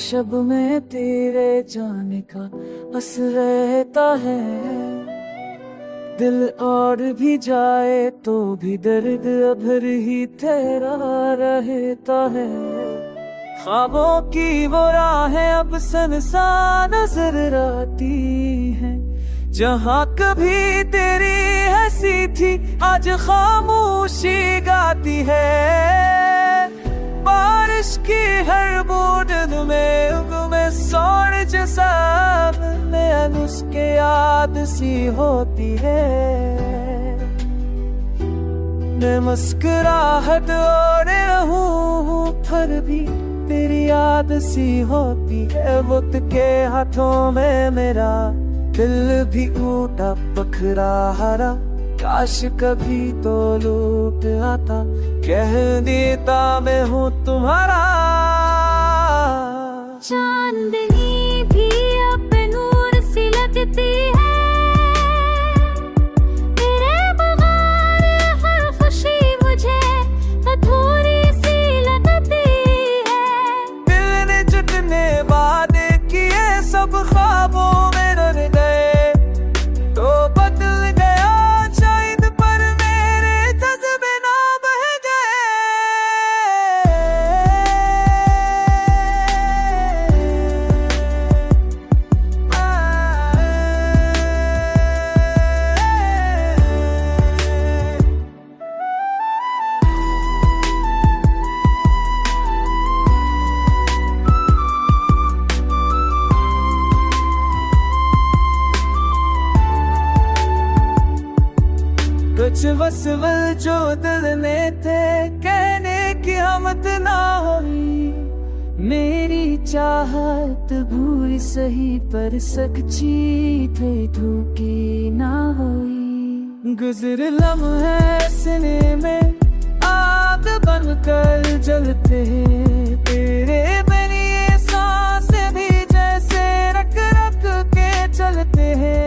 शब में तेरे जाने का बस रहता है। दिल और भी जाए तो भी दर्द अभर ही ठहरा रहता है। ख्वाबों की वो राहें अब सनसा नजर आती हैं। जहाँ कभी तेरी हंसी थी आज खामोशी गाती है। बारिश की हर बूंद में उगमे सौर जैसा नया नुस्खे याद सी होती है। मैं मुस्कुराहट और रहूं पर भी तेरी याद सी होती है। वक्त के हाथों में मेरा दिल भी टूटा बखरा हरा। काश कभी तो लूट आता कह देता मैं हूँ तुम्हारा। चांदनी भी अब नूर सी लगती है। तेरे बगैर हर खुशी मुझे अधूरी सी लगती है। दिल ने जितने वादे किए सब ख्वाबों में रह गए। तो बदल गया शायद पर मेरे जज्बे ना बह कुछ वसवल जो दिल में थे कहने की हिम्मत ना हुई। मेरी चाहत भूरी सही पर सच्ची थे धोखे ना हुई। गुजर लम्हे सीने में आग बनकर जलते हैं। तेरे बिन ये सांस भी जैसे रख रख के चलते हैं।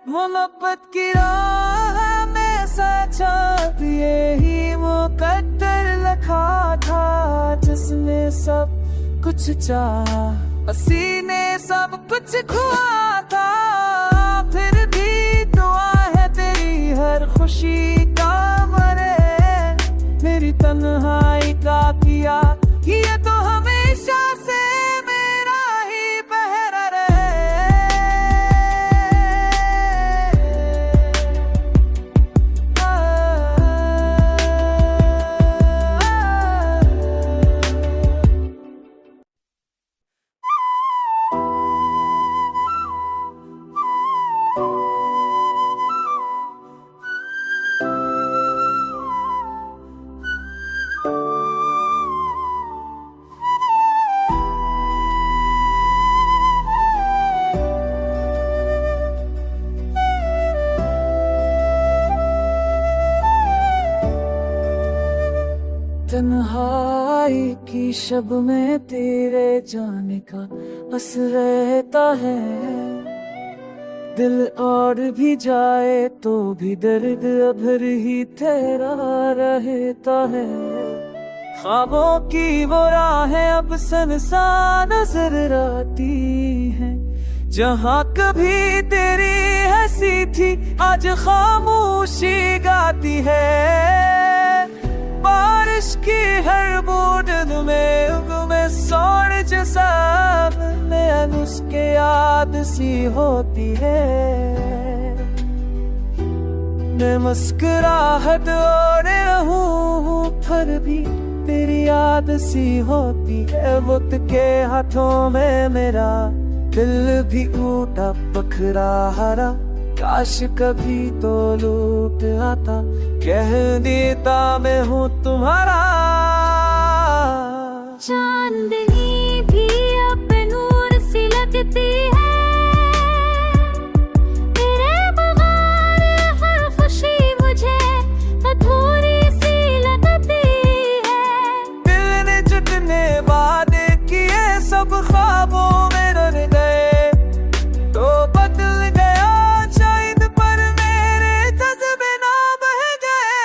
मोहब्बत की राह में साथ यही मुकद्दर लिखा था। जिसमें सब कुछ चाहा सीने सब कुछ खुआ था। फिर भी दुआ है तेरी हर खुशी का मरे। मेरी तन्हाई का किया ये तो हमेशा से मेरा ही पहरा रहे। तन्हाई की शब में तेरे जाने का बस रहता है। दिल और भी जाए तो भी दर्द अभर ही ठहरा रहता है। ख्वाबों की वो राहें अब सनसा नजर आती हैं। जहाँ कभी तेरी हंसी थी आज खामोशी गाती है। बारिश की हर बूंद में उगमे सौर जैसा नया नुस्खे याद सी होती है। मैं मुस्कुराहट और रहूं पर भी तेरी याद सी होती है। वक्त के हाथों में मेरा दिल भी टूटा बखरा हरा। काश कभी तो लूट आता कह देता मैं हूँ तुम्हारा। चांदनी भी अब नूर सी लगती है। तेरे बगैर हर खुशी मुझे अधूरी सी लगती है। दिल ने जितने वादे किए सब ख्वाबों में रह गए। तो बदल गया शायद पर मेरे जज्बे ना बह गए।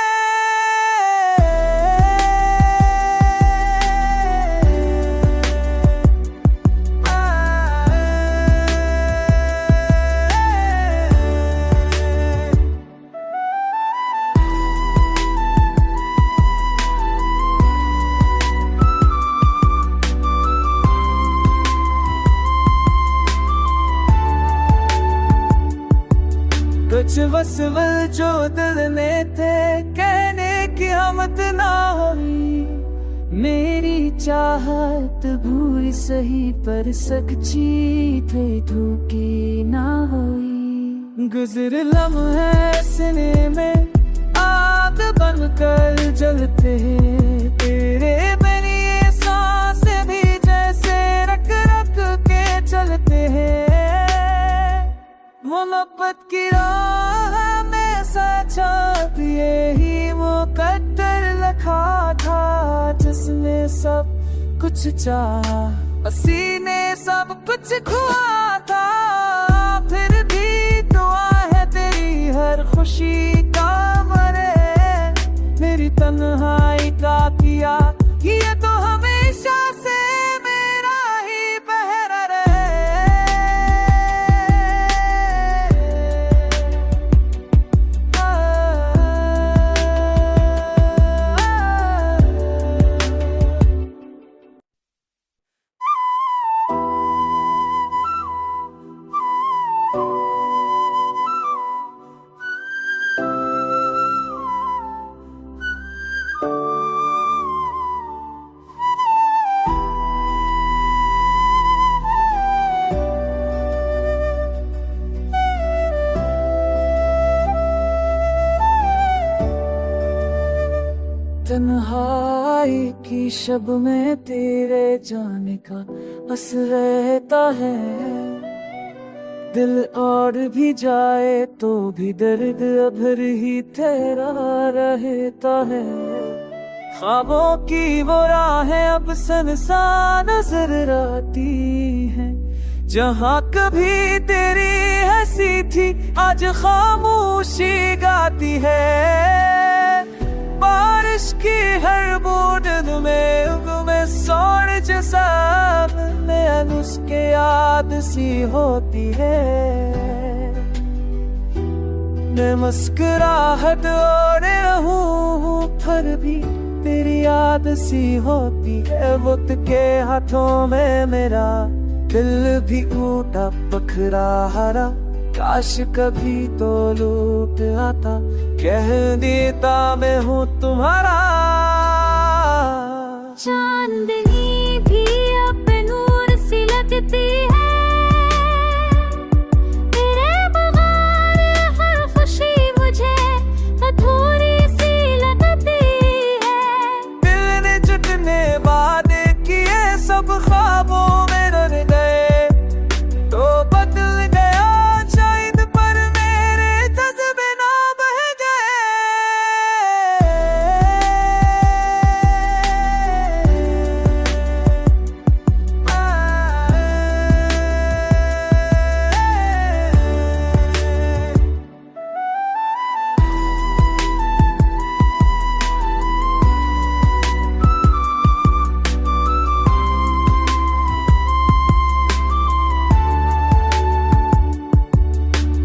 कुछ वसवल जो दिल में थे कहने की हिम्मत ना हुई। मेरी चाहत भूरी सही पर सच्ची थे धोखे ना हुई। गुजर लम्हे सीने में आग बनकर जलते हैं, तेरे बिन ये सांसें भी जैसे रख रख के चलते हैं। मोहब्बत की राह में सचा यही मुकद्दर लिखा था, जिसमें सब कुछ चाहा सीने सब कुछ खुआ था। फिर भी दुआ है तेरी हर खुशी का मरे, मेरी तन्हाई का किया ये तो हमेशा से मेरा ही पहरा रहे। तन्हाई की शब में तेरे जाने का बस रहता है, दिल और भी जाए तो भी दर्द अभर ही तेरा रहता है। ख्वाबों की वो राहें अब सुनसान नजर आती हैं, जहाँ कभी तेरी हंसी थी आज खामोशी गाती है। बारिश की हर बूंद में सौर जैसा में उसके याद सी होती है। मैं मुस्कुराहट और रहूं फिर भी तेरी याद सी होती है। वक्त के हाथों में मेरा दिल भी टूटा पखरा हरा, काश कभी तो लूट आता कह देता मैं हूँ तुम्हारा। चांदनी भी अब नूर सी लगती है, तेरे बगैर हर खुशी मुझे अधूरी सी लगती है। दिल ने जितने वादे किए सब ख्वाबों में रह गए, तो बदल गया शायद पर मेरे जज्बे ना बह गए।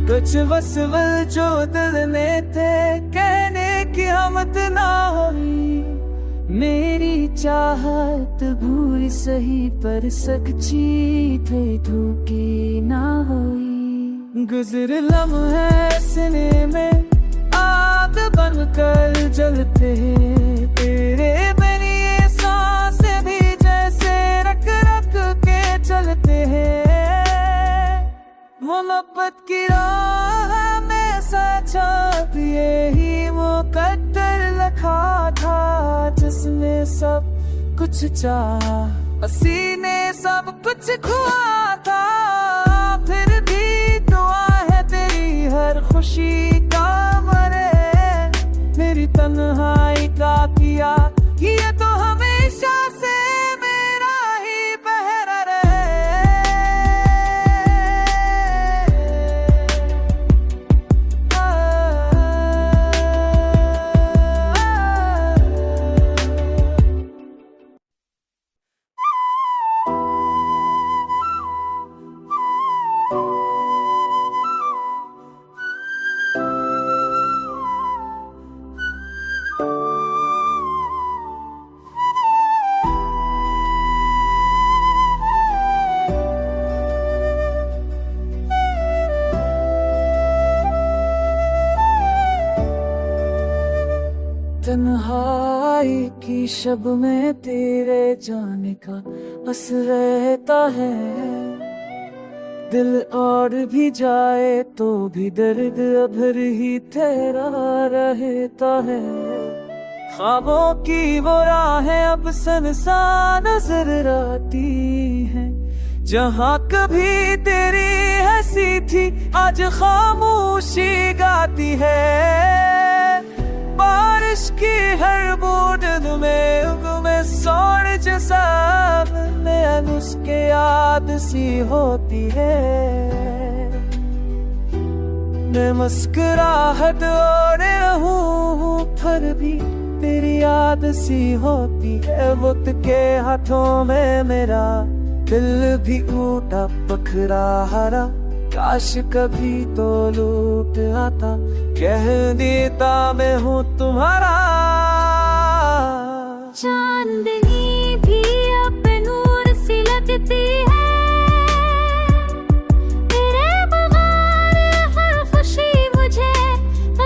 कुछ वसवल जो दिल में थे कहने की हिम्मत ना हुई। मेरी चाहत भूरी सही पर सच्ची थे धोखे ना हुई। गुजर लम्हे सीने में आग बनकर जलते हैं, तेरे बिन ये सांसें भी जैसे रख रख के चलते हैं। मोहब्बत की राह में सचा यही मुकद्दर लिखा था, जिसमें सब कुछ चाहा सीने सब कुछ खुआ था। फिर भी दुआ है तेरी हर खुशी का मरे, मेरी तन्हाई का किया ये तो हमेशा से मेरा ही पहरा रहे। तन्हाई की शब में तेरे जाने का बस रहता है। दिल और भी जाए तो भी दर्द अभर ही तेरा रहता है। ख्वाबों की वो राहें अब सनसान नजर आती हैं। जहाँ कभी तेरी हंसी थी आज खामोशी गाती है। बारिश की हर बूंद में सोने जैसा में उसके याद सी होती है। मैं मुस्कुराहट और रहूं फिर भी तेरी याद सी होती है। वक्त के हाथों में मेरा दिल भी टूटा पखरा हरा। काश कभी तो लूट आता कह देता मैं हूँ तुम्हारा। चांदनी भी अब नूर सी लगती है। तेरे बगैर हर खुशी मुझे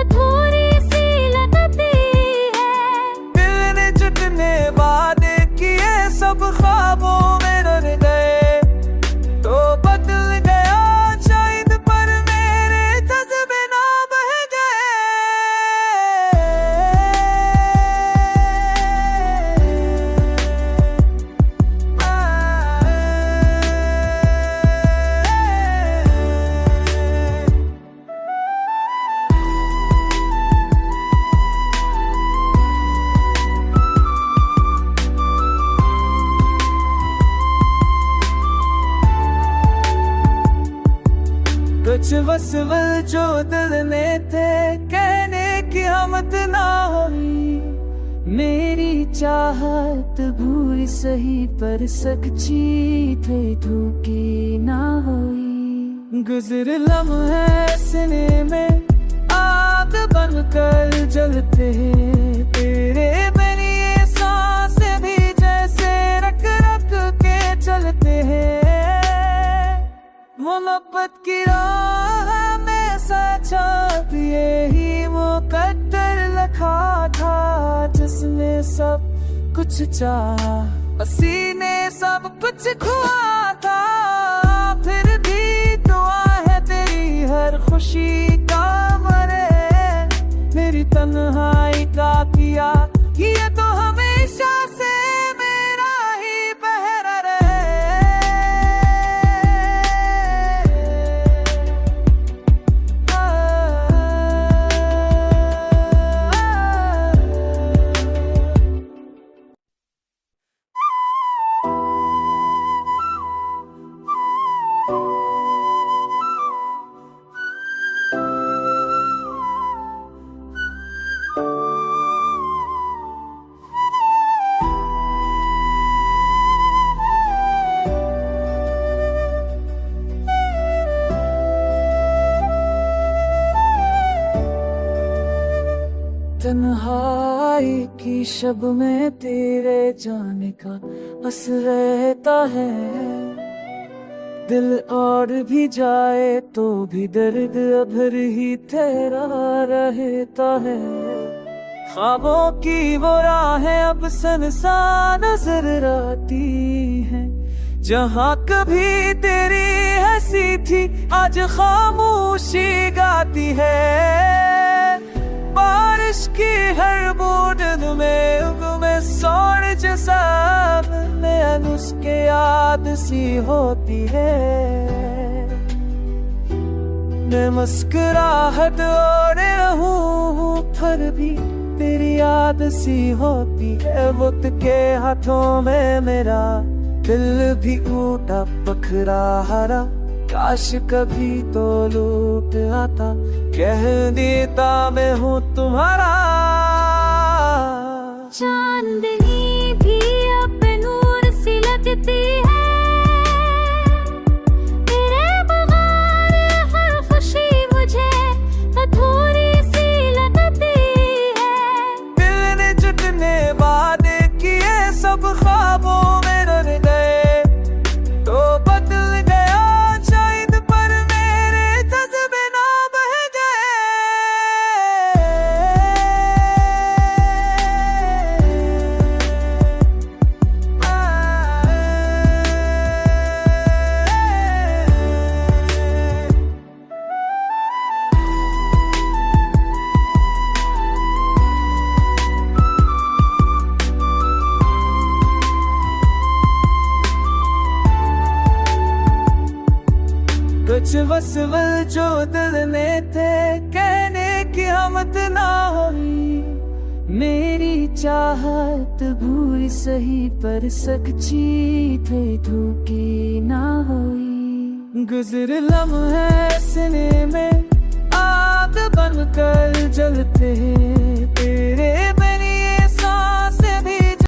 अधूरी सी लगती है। दिल ने जितने वादे किए सब ख्वाबों में रह गए तो बदल गया शायद पर मेरे जज्बे ना बह कुछ वसवल जो दिल में थे कहने की हिम्मत ना हुई। मेरी चाहत भूल सही पर सच्ची थे धोखे ना हुई। गुजर लम्हे सीने में आग बनकर जलते हैं। तेरे बिन ये सांसें भी जैसे रख रख के चलते हैं। मोहब्बत की राह में साथ यही मुकद्दर लिखा था जिसमें सब कुछ चाहा पसीने सब कुछ खुआ था। फिर भी दुआ है तेरी हर खुशी का मरे मेरी तन्हाई का किया ये तो हमेशा से मेरा ही पहरा रहे। तन्हाई की शब में तेरे जाने का बस रहता है। दिल और भी जाए तो भी दर्द अभर ही तेरा रहता है। ख्वाबों की वो राहें अब सनसान नजर आती हैं। जहाँ कभी तेरी हंसी थी आज खामोशी गाती है। बारिश की हर बूंद में सोने जैसा में उसके याद सी होती है। मैं मुस्कुराहट और रहूं फिर भी तेरी याद सी होती है। वक्त के हाथों में मेरा दिल भी टूटा पखरा हरा। काश कभी तो लूट आता कह देता मैं हूँ तुम्हारा। चांदनी भी अब नूर सी लगती है। तेरे बगैर हर खुशी मुझे अधूरी सी लगती है। दिल ने जितने वादे किए सब ख्वाबों में रह गए तो बदल गया शायद पर मेरे जज्बे ना बह गए। वसवल जो दिल ने थे कहने की हिम्मत ना हुई। मेरी चाहत भूरी सही पर सच्ची थे धोखी ना हुई। गुजर लम्हे सीने में आग बनकर जलते हैं,